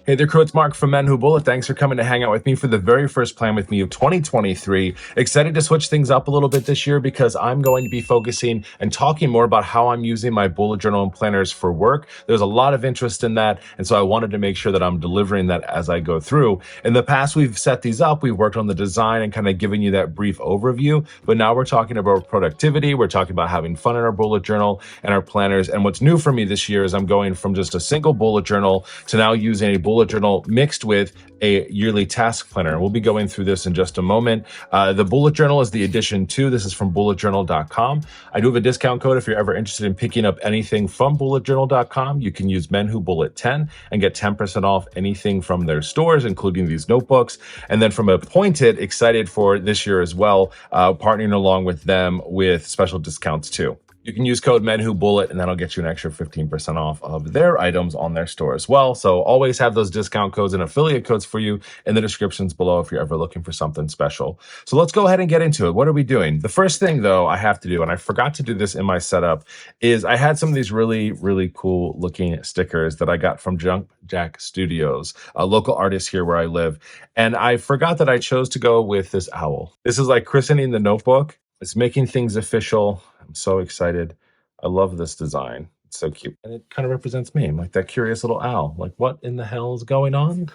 Hey there, crew. It's Mark from Men Who Bullet. Thanks for coming to hang out with me for the very first plan with me of 2023. Excited to switch things up a little bit this year because I'm going to be focusing and talking more about how I'm using my bullet journal and planners for work. There's a lot of interest in that, and so I wanted to make sure that I'm delivering that as I go through. In the past, we've set these up, we've worked on the design and kind of given you that brief overview, but now we're talking about productivity, we're talking about having fun in our bullet journal and our planners. And what's new for me this year is I'm going from just a single bullet journal to now using a bullet journal mixed with a yearly task planner. We'll be going through this in just a moment. The bullet journal is the edition 2. This is from bulletjournal.com. I do have a discount code if you're ever interested in picking up anything from bulletjournal.com. You can use Men Who Bullet 10 and get 10% off anything from their stores, including these notebooks. And then from Appointed, excited for this year as well, partnering along with them with special discounts too. You can use code MENWHOBULLET, and that'll get you an extra 15% off of their items on their store as well. So always have those discount codes and affiliate codes for you in the descriptions below if you're ever looking for something special. So let's go ahead and get into it. What are we doing? The first thing, though, I have to do, and I forgot to do this in my setup, is I had some of these really, really cool looking stickers that I got from Junk Jack Studios, a local artist here where I live. And I forgot that I chose to go with this owl. This is like christening the notebook. It's making things official. I'm so excited. I love this design. It's so cute. And it kind of represents me. I'm like that curious little owl. Like, what in the hell is going on?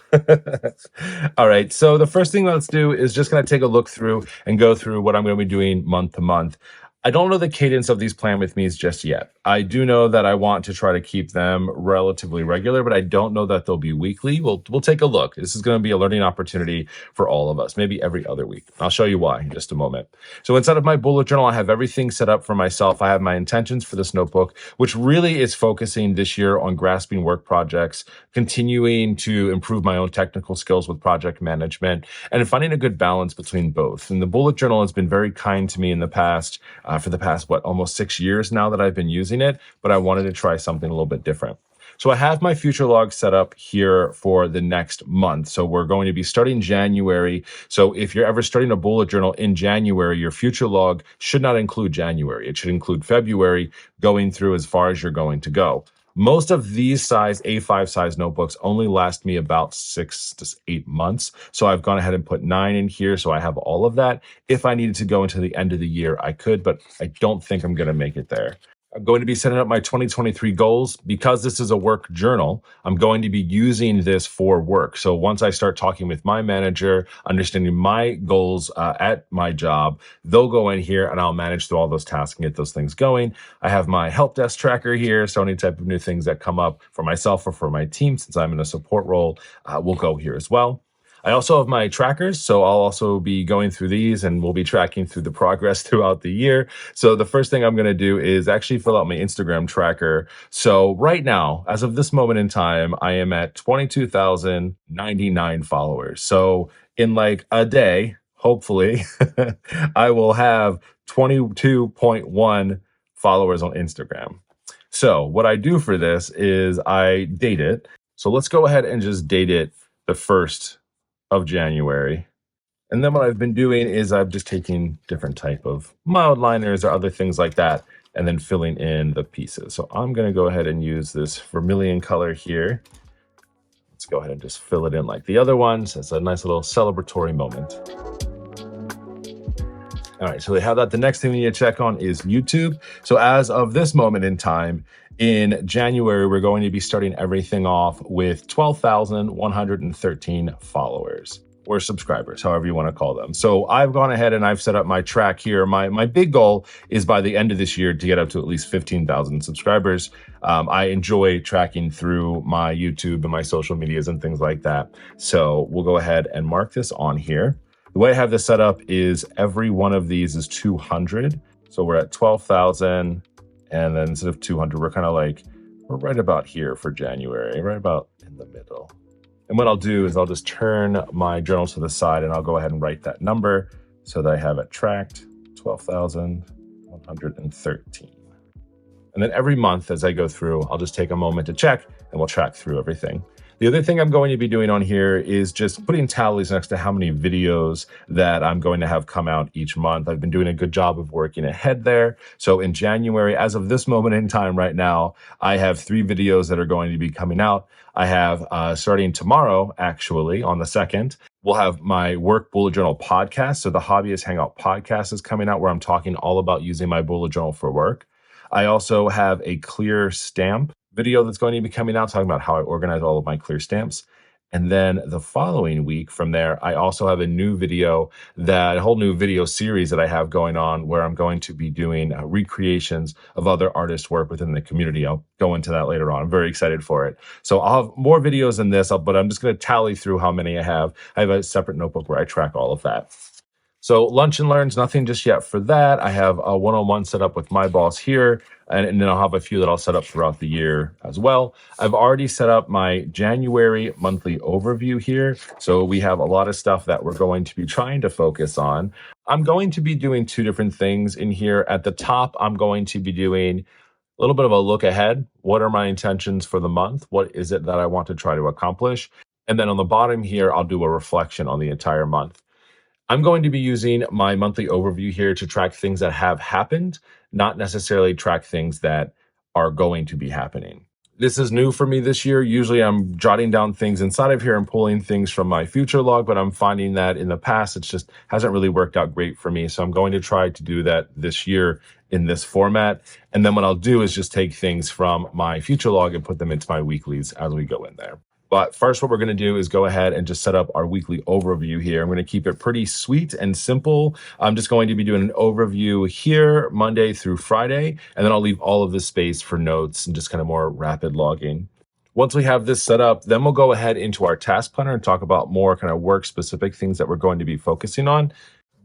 All right. So the first thing let's do is just going to take a look through and go through what I'm going to be doing month to month. I don't know the cadence of these plan with me's just yet. I do know that I want to try to keep them relatively regular, but I don't know that they'll be weekly. We'll take a look. This is going to be a learning opportunity for all of us, maybe every other week. I'll show you why in just a moment. So inside of my bullet journal, I have everything set up for myself. I have my intentions for this notebook, which really is focusing this year on grasping work projects, continuing to improve my own technical skills with project management, and finding a good balance between both. And the bullet journal has been very kind to me in the past, for the past, almost 6 years now that I've been using it, but I wanted to try something a little bit different. So I have my future log set up here for the next month. So we're going to be starting January. So if you're ever starting a bullet journal in January, your future log should not include January. It should include February, going through as far as you're going to go. Most of these size A5 size notebooks only last me about 6 to 8 months. So I've gone ahead and put 9 in here. So I have all of that. If I needed to go into the end of the year, I could, but I don't think I'm going to make it there. I'm going to be setting up my 2023 goals. Because this is a work journal, I'm going to be using this for work. So once I start talking with my manager, understanding my goals at my job, they'll go in here and I'll manage through all those tasks and get those things going. I have my help desk tracker here. So any type of new things that come up for myself or for my team, since I'm in a support role, will go here as well. I also have my trackers, so I'll also be going through these and we'll be tracking through the progress throughout the year. So the first thing I'm going to do is actually fill out my Instagram tracker. So right now, as of this moment in time, I am at 22,099 followers. So in like a day, hopefully, I will have 22.1 followers on Instagram. So what I do for this is I date it. So let's go ahead and just date it the 1st of January. And then what I've been doing is I'm just taking different type of mild liners or other things like that and then filling in the pieces. So I'm going to go ahead and use this vermilion color here. Let's go ahead and just fill it in like the other ones. It's a nice little celebratory moment. All right, so we have that. The next thing we need to check on is YouTube. So as of this moment in time, in January, we're going to be starting everything off with 12,113 followers or subscribers, however you want to call them. So I've gone ahead and I've set up my track here. My big goal is by the end of this year to get up to at least 15,000 subscribers. I enjoy tracking through my YouTube and my social medias and things like that. So we'll go ahead and mark this on here. The way I have this set up is every one of these is 200. So we're at 12,000. And then instead of 200, we're right about here for January, right about in the middle. And what I'll do is I'll just turn my journal to the side and I'll go ahead and write that number so that I have it tracked, 12,113. And then every month as I go through, I'll just take a moment to check and we'll track through everything. The other thing I'm going to be doing on here is just putting tallies next to how many videos that I'm going to have come out each month. I've been doing a good job of working ahead there. So in January, as of this moment in time right now, I have 3 videos that are going to be coming out. I have starting tomorrow, actually, on the 2nd, we'll have my work bullet journal podcast. So the Hobbyist Hangout podcast is coming out where I'm talking all about using my bullet journal for work. I also have a clear stamp video that's going to be coming out talking about how I organize all of my clear stamps. And then the following week from there, I also have a new video, that a whole new video series that I have going on where I'm going to be doing recreations of other artists' work within the community. I'll go into that later on. I'm very excited for it. So I'll have more videos than this, but I'm just going to tally through how many I have. I have a separate notebook where I track all of that. So lunch and learns, nothing just yet for that. I have a one-on-one set up with my boss here, and then I'll have a few that I'll set up throughout the year as well. I've already set up my January monthly overview here. So we have a lot of stuff that we're going to be trying to focus on. I'm going to be doing 2 different things in here. At the top, I'm going to be doing a little bit of a look ahead. What are my intentions for the month? What is it that I want to try to accomplish? And then on the bottom here, I'll do a reflection on the entire month. I'm going to be using my monthly overview here to track things that have happened, not necessarily track things that are going to be happening. This is new for me this year. Usually I'm jotting down things inside of here and pulling things from my future log, but I'm finding that in the past, it's just hasn't really worked out great for me. So I'm going to try to do that this year in this format. And then what I'll do is just take things from my future log and put them into my weeklies as we go in there. But first, what we're going to do is go ahead and just set up our weekly overview here. I'm going to keep it pretty sweet and simple. I'm just going to be doing an overview here Monday through Friday, and then I'll leave all of this space for notes and just kind of more rapid logging. Once we have this set up, then we'll go ahead into our task planner and talk about more kind of work specific things that we're going to be focusing on.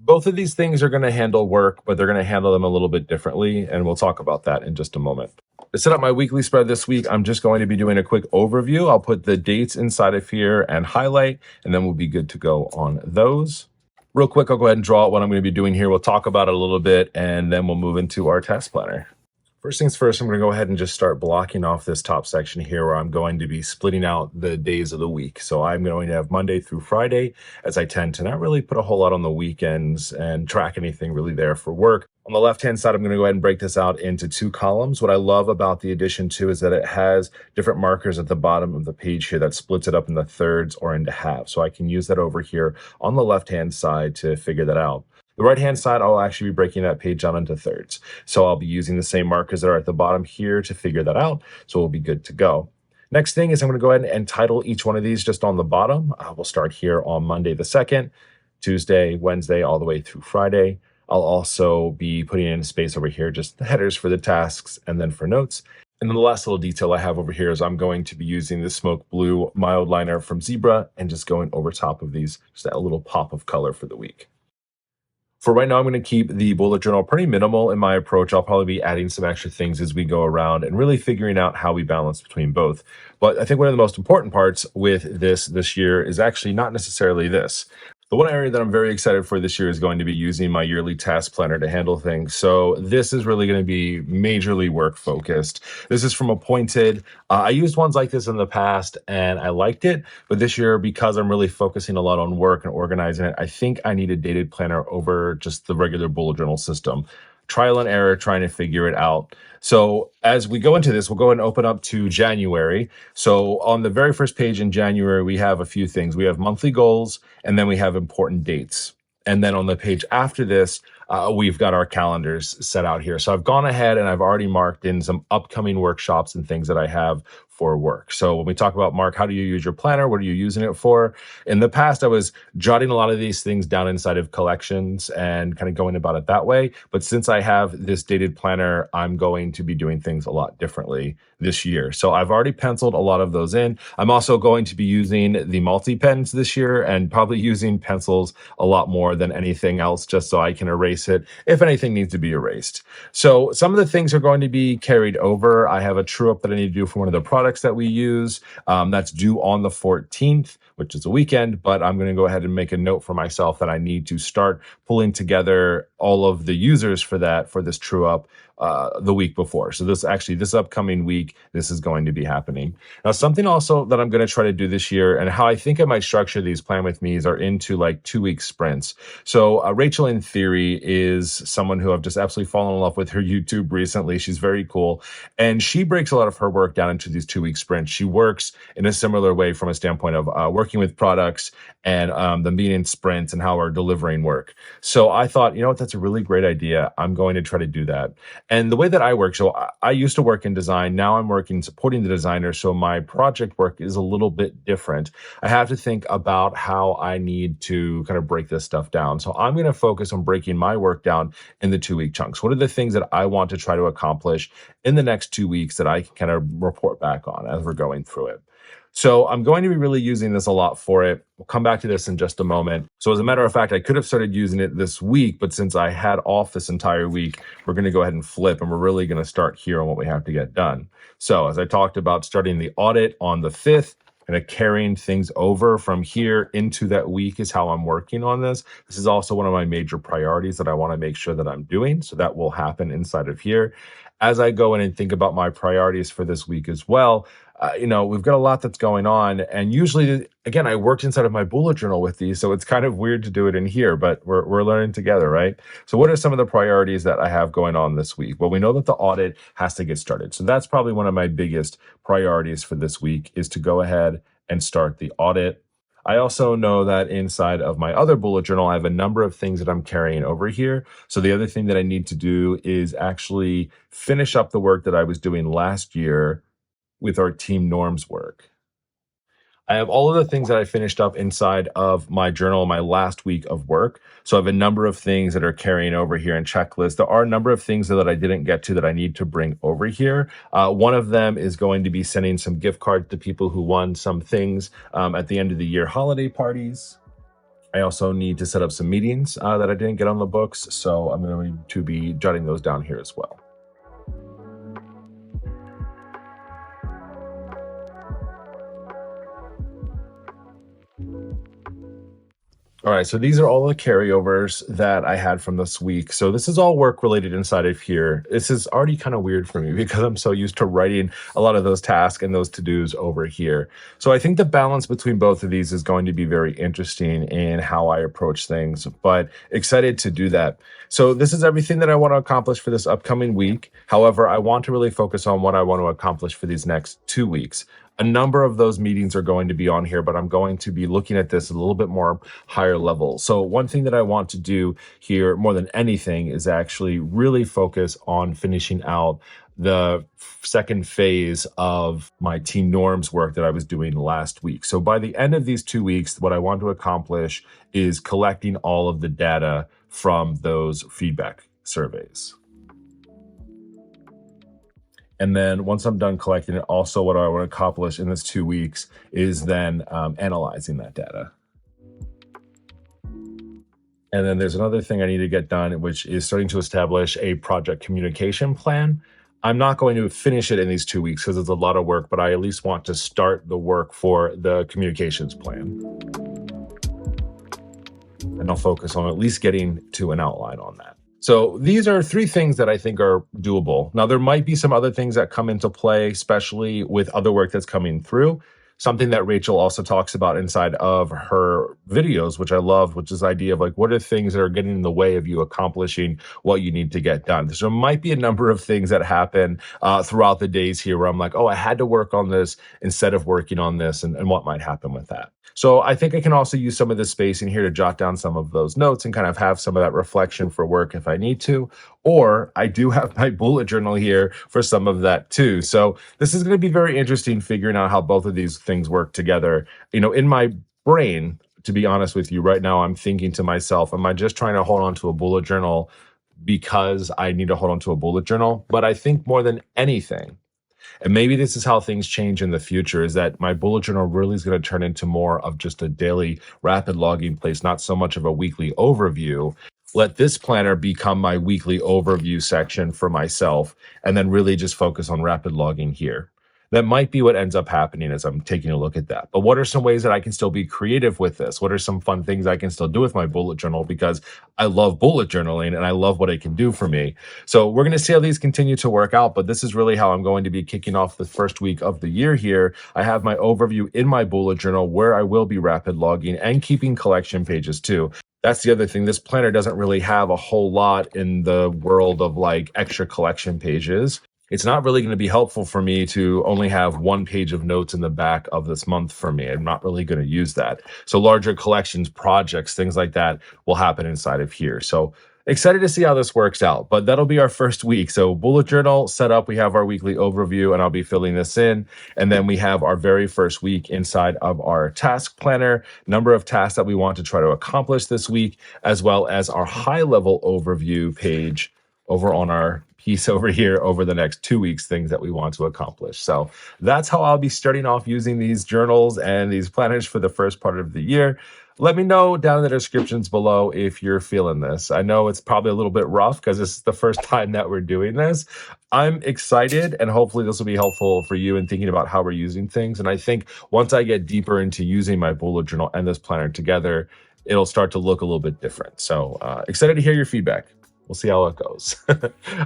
Both of these things are going to handle work, but they're going to handle them a little bit differently, and we'll talk about that in just a moment. To set up my weekly spread this week, I'm just going to be doing a quick overview. I'll put the dates inside of here and highlight, and then we'll be good to go on those. Real quick, I'll go ahead and draw out what I'm going to be doing here. We'll talk about it a little bit, and then we'll move into our task planner. First things first, I'm going to go ahead and just start blocking off this top section here where I'm going to be splitting out the days of the week. So I'm going to have Monday through Friday, as I tend to not really put a whole lot on the weekends and track anything really there for work. On the left-hand side, I'm going to go ahead and break this out into 2 columns. What I love about the addition too is that it has different markers at the bottom of the page here that splits it up into thirds or into halves. So I can use that over here on the left-hand side to figure that out. The right-hand side, I'll actually be breaking that page down into thirds. So I'll be using the same markers that are at the bottom here to figure that out. So we'll be good to go. Next thing is I'm going to go ahead and title each one of these just on the bottom. We'll start here on Monday the 2nd, Tuesday, Wednesday, all the way through Friday. I'll also be putting in a space over here, just the headers for the tasks and then for notes. And then the last little detail I have over here is I'm going to be using the smoke blue mild liner from Zebra and just going over top of these, just that little pop of color for the week. For right now, I'm going to keep the bullet journal pretty minimal in my approach. I'll probably be adding some extra things as we go around and really figuring out how we balance between both. But I think one of the most important parts with this year is actually not necessarily this. The one area that I'm very excited for this year is going to be using my yearly task planner to handle things. So this is really going to be majorly work focused. This is from Appointed. I used ones like this in the past and I liked it, but this year, because I'm really focusing a lot on work and organizing it, I think I need a dated planner over just the regular bullet journal system. Trial and error, trying to figure it out. So as we go into this, we'll go ahead and open up to January. So on the very first page in January, we have a few things. We have monthly goals, and then we have important dates. And then on the page after this, we've got our calendars set out here. So I've gone ahead and I've already marked in some upcoming workshops and things that I have for work. So when we talk about, Mark, how do you use your planner? What are you using it for? In the past, I was jotting a lot of these things down inside of collections and kind of going about it that way. But since I have this dated planner, I'm going to be doing things a lot differently this year. So I've already penciled a lot of those in. I'm also going to be using the multi-pens this year and probably using pencils a lot more than anything else, just so I can erase it if anything needs to be erased. So some of the things are going to be carried over. I have a true up that I need to do for one of the product products that we use. That's due on the 14th, which is a weekend, but I'm going to go ahead and make a note for myself that I need to start pulling together all of the users for this true up the week before. So this upcoming week, this is going to be happening. Now, something also that I'm going to try to do this year, and how I think I might structure these plan with me's, are into like 2-week sprints. So Rachel, in theory, is someone who I've just absolutely fallen in love with her YouTube recently. She's very cool, and she breaks a lot of her work down into these 2-week sprints. She works in a similar way from a standpoint of working with products and the meeting sprints and how we're delivering work. So I thought, you know what, that's a really great idea. I'm going to try to do that. And the way that I work, so I used to work in design. Now I'm working supporting the designer. So my project work is a little bit different. I have to think about how I need to kind of break this stuff down. So I'm going to focus on breaking my work down in the 2-week chunks. What are the things that I want to try to accomplish in the next 2 weeks that I can kind of report back on as we're going through it? So I'm going to be really using this a lot for it. We'll come back to this in just a moment. So as a matter of fact, I could have started using it this week, but since I had off this entire week, we're going to go ahead and flip, and we're really going to start here on what we have to get done. So as I talked about, starting the audit on the 5th, kind of carrying things over from here into that week is how I'm working on this. This is also one of my major priorities that I want to make sure that I'm doing. So that will happen inside of here. As I go in and think about my priorities for this week as well, we've got a lot that's going on. And usually, again, I worked inside of my bullet journal with these, so it's kind of weird to do it in here, but we're learning together, right? So what are some of the priorities that I have going on this week? Well, we know that the audit has to get started. So that's probably one of my biggest priorities for this week, is to go ahead and start the audit. I also know that inside of my other bullet journal, I have a number of things that I'm carrying over here. So the other thing that I need to do is actually finish up the work that I was doing last year with our team norms work. I have all of the things that I finished up inside of my journal, my last week of work. So I have a number of things that are carrying over here in checklist. There are a number of things that I didn't get to that I need to bring over here. One of them is going to be sending some gift cards to people who won some things at the end of the year holiday parties. I also need to set up some meetings that I didn't get on the books. So I'm going to be jotting those down here as well. All right, so these are all the carryovers that I had from this week. So this is all work related inside of here. This is already kind of weird for me because I'm so used to writing a lot of those tasks and those to-dos over here. So I think the balance between both of these is going to be very interesting in how I approach things, but excited to do that. So this is everything that I want to accomplish for this upcoming week. However, I want to really focus on what I want to accomplish for these next 2 weeks. A number of those meetings are going to be on here, but I'm going to be looking at this a little bit more higher level. So one thing that I want to do here more than anything is actually really focus on finishing out the second phase of my team norms work that I was doing last week. So by the end of these 2 weeks, what I want to accomplish is collecting all of the data from those feedback surveys. And then once I'm done collecting it, also what I want to accomplish in this 2 weeks is then analyzing that data. And then there's another thing I need to get done, which is starting to establish a project communication plan. I'm not going to finish it in these 2 weeks because it's a lot of work, but I at least want to start the work for the communications plan. And I'll focus on at least getting to an outline on that. So these are 3 things that I think are doable. Now, there might be some other things that come into play, especially with other work that's coming through. Something that Rachel also talks about inside of her videos, which I love, which is the idea of like, what are things that are getting in the way of you accomplishing what you need to get done? So there might be a number of things that happen throughout the days here where I'm like, oh, I had to work on this instead of working on this, and what might happen with that. So I think I can also use some of this space in here to jot down some of those notes and kind of have some of that reflection for work if I need to. Or I do have my bullet journal here for some of that too. So this is going to be very interesting figuring out how both of these things work together. In my brain, to be honest with you, right now I'm thinking to myself, am I just trying to hold on to a bullet journal because I need to hold on to a bullet journal? But I think more than anything, and maybe this is how things change in the future, is that my bullet journal really is going to turn into more of just a daily rapid logging place, not so much of a weekly overview. Let this planner become my weekly overview section for myself, and then really just focus on rapid logging here. That might be what ends up happening as I'm taking a look at that. But what are some ways that I can still be creative with this? What are some fun things I can still do with my bullet journal? Because I love bullet journaling and I love what it can do for me. So we're going to see how these continue to work out. But this is really how I'm going to be kicking off the first week of the year here. I have my overview in my bullet journal where I will be rapid logging and keeping collection pages too. That's the other thing. This planner doesn't really have a whole lot in the world of like extra collection pages. It's not really going to be helpful for me to only have one page of notes in the back of this month for me. I'm not really going to use that. So larger collections, projects, things like that will happen inside of here. So excited to see how this works out, but that'll be our first week. So bullet journal set up, we have our weekly overview and I'll be filling this in. And then we have our very first week inside of our task planner, number of tasks that we want to try to accomplish this week, as well as our high level overview page over on our piece over here over the next 2 weeks, things that we want to accomplish. So that's how I'll be starting off using these journals and these planners for the first part of the year. Let me know down in the descriptions below if you're feeling this. I know it's probably a little bit rough because this is the first time that we're doing this. I'm excited and hopefully this will be helpful for you in thinking about how we're using things. And I think once I get deeper into using my bullet journal and this planner together, it'll start to look a little bit different. So excited to hear your feedback. We'll see how it goes.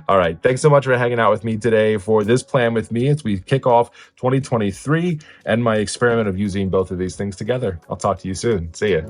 All right. Thanks so much for hanging out with me today for this plan with me as we kick off 2023 and my experiment of using both of these things together. I'll talk to you soon. See ya.